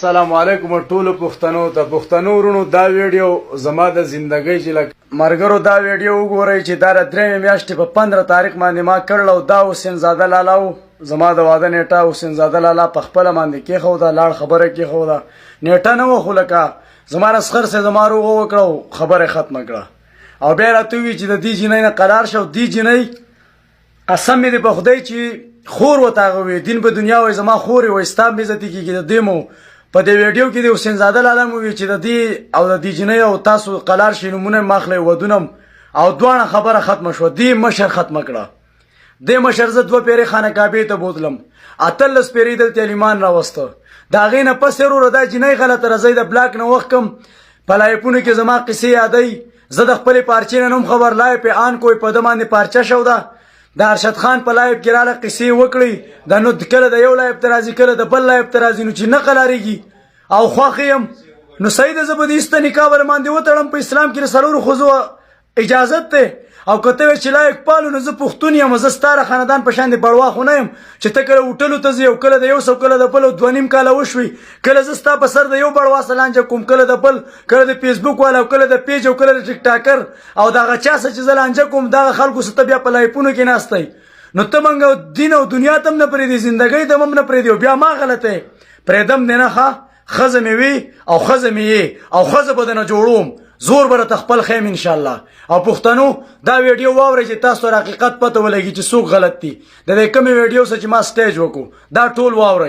السلام علیکم ټولو پښتنو ته پښتنو ورونو دا ویډیو زما د زندګۍ چې لکه مرګرو دا ویډیو وګورئ چې دا د 3 میاشتې په 15 تاریخ باندې ما کړل او دا حسین زاده لالا زما د واده نیټه حسین زاده لالا په خپل باندې کېښوده لاړ خبره کېښوده نیټه نه وه خو لکه زما رسخر سه زما روغه وکړه خبره ختمه کړه او بیا راته وویل چې د دې جینۍ نه قرار شه او دې جینۍ قسم مې دی په خدای چې خور ورته هغه وویل دین په دنیا وایي زما خور یې وایي ستا بېزتي کېږي د دې مو په دې ویډیو کې د حسین زاده لالا مو وی چې د دې او د دې جنۍ او تاسو قلار شي نمونه ماخلی ودونم او دوانه خبره ختمه شو دې مشر ختمه کړه دې مشر زه 2 پیرې خانه کعبه ته بوتلم اتلس پیرې دلته ایمان راوسته دا غې نه پس ورو دا جنۍ غلطه رضی د بلاک نه وخت کم پلایپونه کې زما قصې یادای زه د خپل پارچې نه نوم خبر لای په آن کوئی په دمانه پارچه شو دا د ارشد خان په لایب کې رااله قصې وکړي د نو کله د یو لایب ترازی کله د بل لایب ترازی نو چې نقل اړيږي او خوخیم نو سید زبدیست نکاح ور باندې وتړم په اسلام کې رسولو خو اجازه ته او کته چې لایق پالو نو زه پښتون یم زه ستاره خاندان په شان دي بړوا خو نه یم چې ته کله وټلو ته یو کله د یو سو کله د بل 2.5 کاله وشوي کله زه ستا په سر د یو بړوا سلانجه کوم کله د بل کله د فیسبوک والا کله د پیج او کله د ټیک ټاکر او دا غچا چې زلانجه کوم دا خلکو ست بیا په لایپونو کې ناستای نو ته منګ دین او دنیا تم نه پرې دي ژوندۍ تم نه پرې دی بیا ما غلطه پرېدم نه ښه خزمه وی او خزمه او خزه بدنه جوړوم زور بر تخپل خیم ان شاء الله او پښتنو دا ویډیو واورئ چې تاسو حقیقت پته ولګي چې څوک غلط دي د دې کوم ویډیو سره چې ما سټیج وکړو دا ټول واورئ